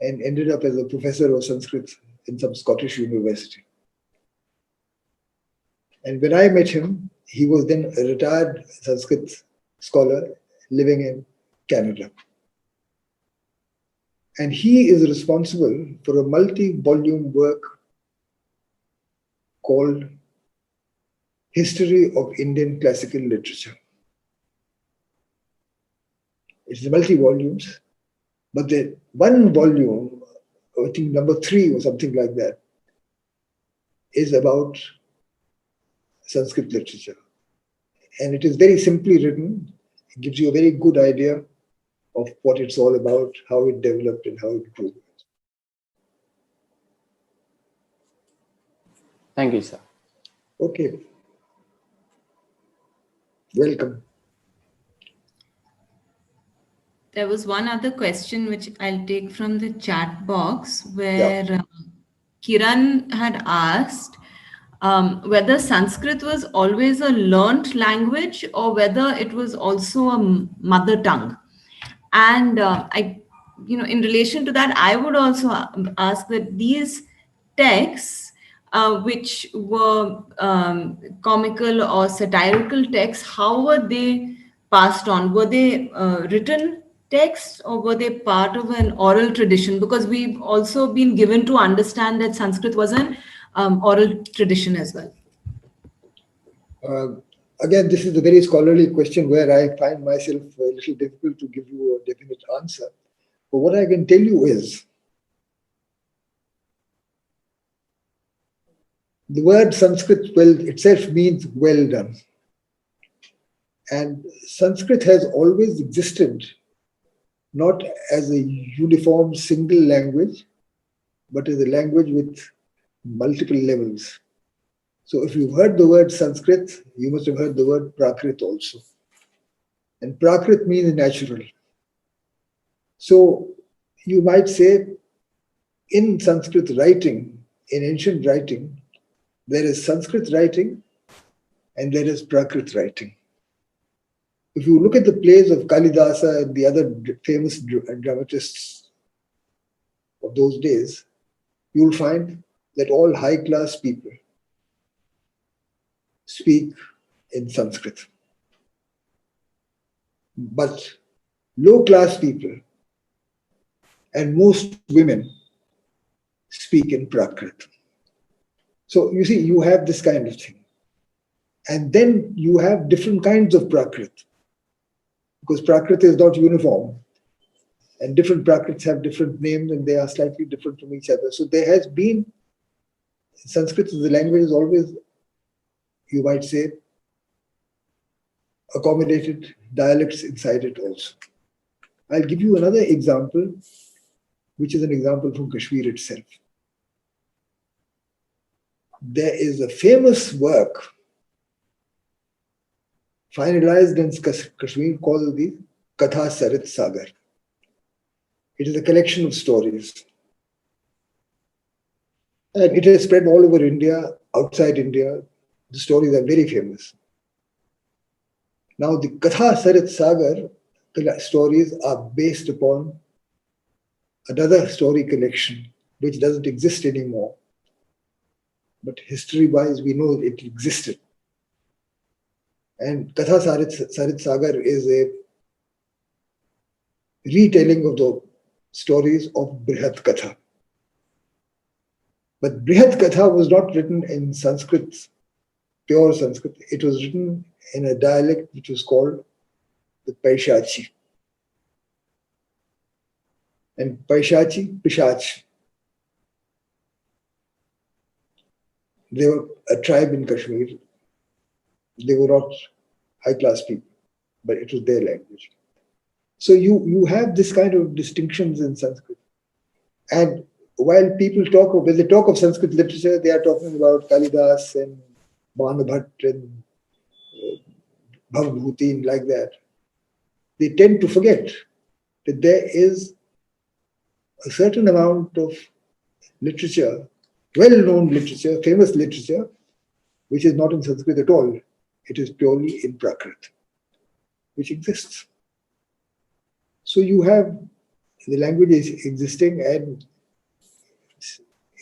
and ended up as a professor of Sanskrit in some Scottish university. And when I met him, he was then a retired Sanskrit scholar living in Canada. And he is responsible for a multi-volume work called History of Indian Classical Literature. It's multi-volumes, but the one volume, I think number 3 or something like that, is about Sanskrit literature. And it is very simply written. It gives you a very good idea of what it's all about, how it developed and how it grew. Thank you, sir. Okay. Welcome. There was one other question which I'll take from the chat box where Kiran had asked whether Sanskrit was always a learnt language or whether it was also a mother tongue. And in relation to that, I would also ask that these texts, which were comical or satirical texts, how were they passed on? Were they written texts or were they part of an oral tradition? Because we've also been given to understand that Sanskrit was an oral tradition as well. Again, this is a very scholarly question where I find myself a little difficult to give you a definite answer. But what I can tell you is the word Sanskrit itself means well done. And Sanskrit has always existed not as a uniform single language, but as a language with multiple levels. So if you've heard the word Sanskrit, you must have heard the word Prakrit also. And Prakrit means natural. So you might say in Sanskrit writing, in ancient writing, there is Sanskrit writing and there is Prakrit writing. If you look at the plays of Kalidasa and the other famous dramatists of those days, you'll find that all high-class people speak in Sanskrit. But low-class people and most women speak in Prakrit. So you see, you have this kind of thing. And then you have different kinds of Prakrit, because Prakrit is not uniform. And different Prakrits have different names and they are slightly different from each other. So there has been, Sanskrit as a language is always, you might say, accommodated dialects inside it also. I'll give you another example, which is an example from Kashmir itself. There is a famous work finalized in Kashmir called the Katha Sagar. It is a collection of stories. And it has spread all over India, outside India. The stories are very famous. Now, the Katha Sagar stories are based upon another story collection, which doesn't exist anymore. But history-wise, we know it existed. And Katha Sagar is a retelling of the stories of Brihat Katha. But Brihat Katha was not written in Sanskrit, pure Sanskrit. It was written in a dialect which was called the Paishachi. And Paishachi, Pishach. They were a tribe in Kashmir. They were not high-class people, but it was their language. So you have this kind of distinctions in Sanskrit. And while people when they talk of Sanskrit literature, they are talking about Kalidas and Banabhat and Bhavbhuti and like that. They tend to forget that there is a certain amount of literature, well-known literature, famous literature, which is not in Sanskrit at all. It is purely in Prakrit, which exists. So you have the language is existing, and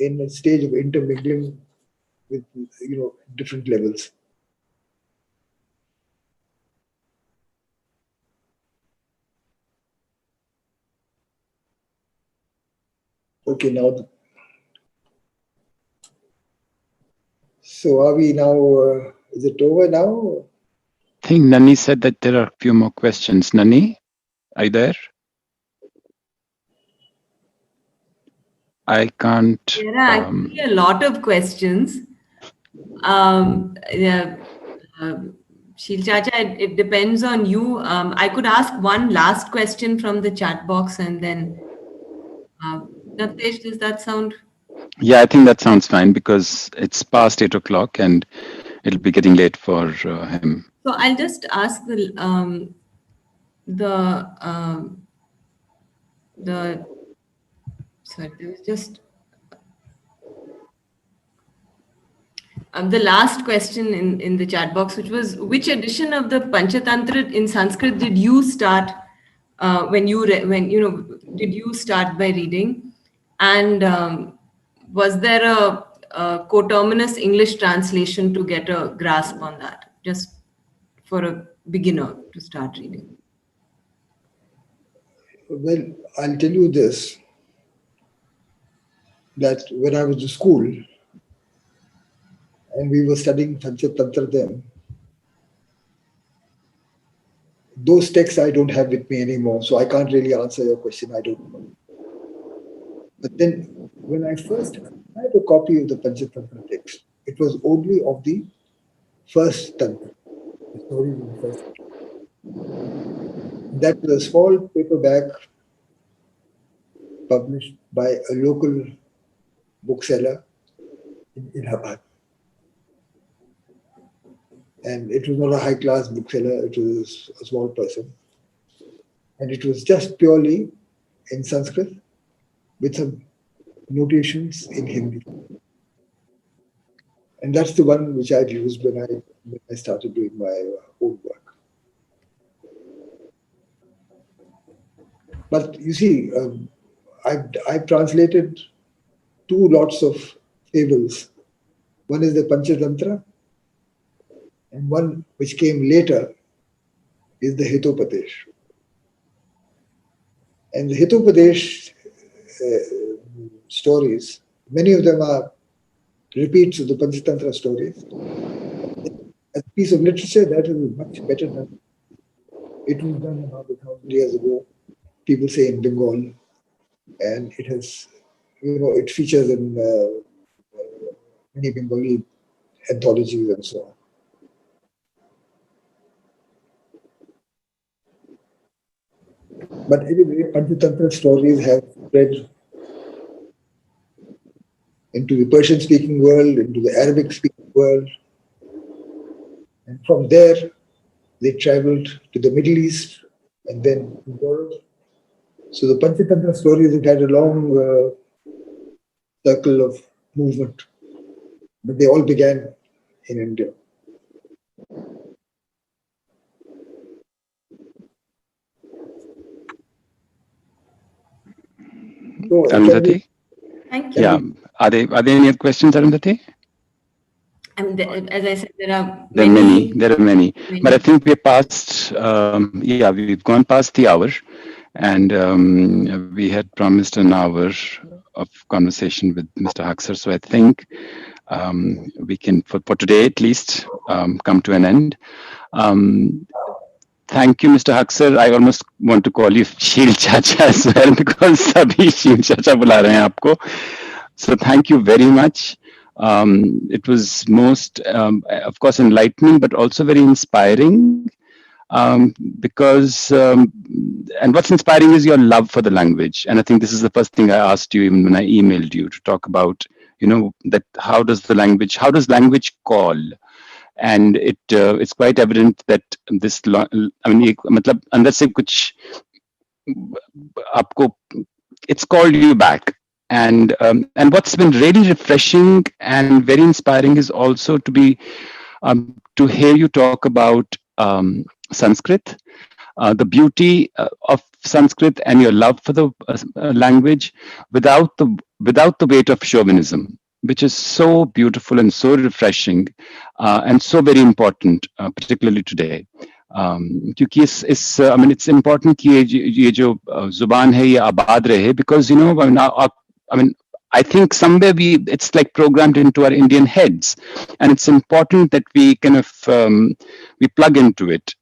in a stage of intermingling with, different levels. Okay, now, so are we now, is it over now? I think Nani said that there are a few more questions. Nani, are you there? I can't. There are actually a lot of questions. Yeah, Sheel Chacha, it depends on you. I could ask one last question from the chat box and then, Naftesh, does that sound? Yeah, I think that sounds fine because it's past 8 o'clock and it'll be getting late for him. So I'll just ask the sorry, there was just the last question in the chat box, which was, which edition of the Panchatantra in Sanskrit did you start did you start by reading? And was there a coterminous English translation to get a grasp on that, just for a beginner to start reading? Well, I'll tell you this, that when I was in school and we were studying Panchatantra then, those texts I don't have with me anymore, so I can't really answer your question. I don't know. But then when I first had a copy of the Panchatantra text, it was only of the first Tantra, the story of the first. That was a small paperback published by a local bookseller in Allahabad. And it was not a high-class bookseller, it was a small person. And it was just purely in Sanskrit with some notations in Hindi. And that's the one which I'd used when I started doing my own work. But you see, I've translated two lots of fables. One is the Panchatantra, and one which came later is the Hitopadesh. And the Hitopadesh stories, many of them are repeats of the Panchatantra stories. As a piece of literature, that is much better done. It was done about 1,000 years ago, people say in Bengal, and it has, it features in many Bengali anthologies and so on. But anyway, Panchatantra stories have spread into the Persian-speaking world, into the Arabic-speaking world. And from there, they traveled to the Middle East and then to Europe. So the Panchatantra stories have had a long circle of movement, but they all began in India. So, Arundhati? Thank you. Yeah. Are there any other questions, Arundhati? I mean, as I said, there are many. There are many. But I think we're past, we've gone past the hour. And we had promised an hour of conversation with Mr. Haksar. So I think we can, for today at least, come to an end. Thank you, Mr. Haksar. I almost want to call you Sheel Chacha as well because sabhi Sheel Chacha bula rahe hain aapko. So thank you very much. It was most, of course, enlightening, but also very inspiring. Because and what's inspiring is your love for the language, and I think this is the first thing I asked you even when I emailed you to talk about, that how does language call, and it's quite evident that this, matlab andar se kuch aapko, it's called you back, and what's been really refreshing and very inspiring is also to hear you talk about Sanskrit, the beauty of Sanskrit and your love for the language without the without the weight of chauvinism, which is so beautiful and so refreshing and so very important, particularly today. क्योंकि I mean, it's important कि ये जो जुबान है ये आबाद रहे, because I mean, I think somewhere it's like programmed into our Indian heads, and it's important that we kind of we plug into it,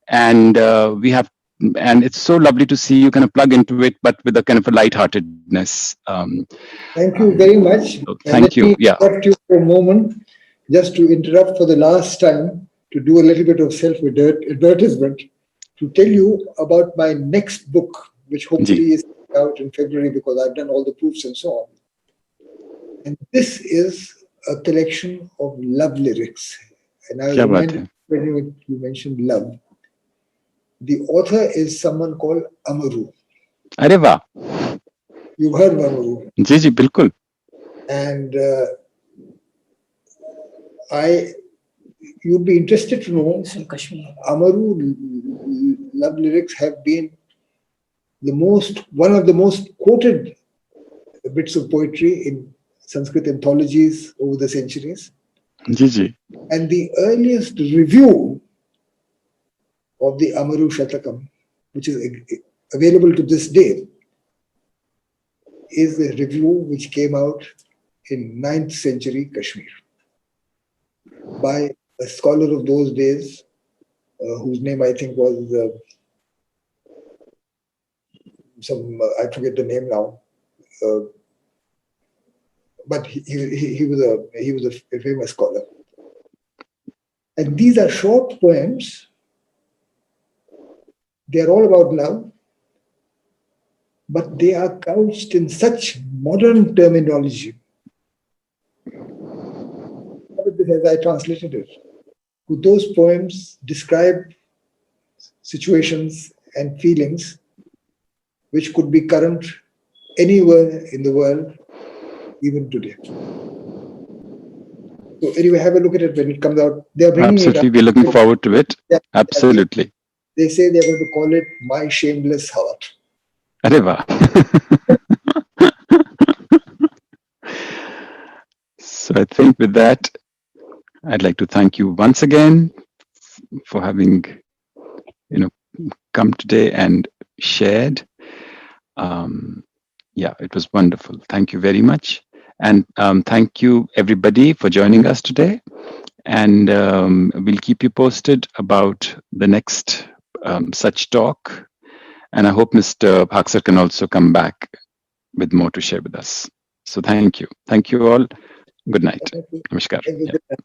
and and it's so lovely to see you kind of plug into it, but with a kind of a lightheartedness. Thank you very much. So thank you. Yeah. Interrupt you for a moment, just to interrupt for the last time, to do a little bit of self-advertisement, to tell you about my next book, which hopefully is out in February, because I've done all the proofs and so on. And this is a collection of love lyrics. And I was reminded when you mentioned love. The author is someone called Amaru. Areva. You've heard of Amaru. Ji, bilkul. And you'd be interested to know, Amaru love lyrics have been one of the most quoted bits of poetry in Sanskrit anthologies over the centuries. Ji. And the earliest review of the Amaru Shatakam, which is available to this day, is a review which came out in 9th century Kashmir by a scholar of those days, whose name I think was I forget the name now, but he was a famous scholar. And these are short poems. They are all about love, but they are couched in such modern terminology. As I translated it, those poems describe situations and feelings which could be current anywhere in the world, even today. So anyway, have a look at it when it comes out. They are bringing Absolutely, it up. we're looking forward to it. Absolutely. They say they're going to call it My Shameless Heart. Areva. So I think with that, I'd like to thank you once again for having, come today and shared. Yeah, it was wonderful. Thank you very much. And thank you everybody for joining us today. And we'll keep you posted about the next such talk. And I hope Mr. Haksar can also come back with more to share with us. So thank you. Thank you all. Good night. Namaskar. Thank you. Yeah.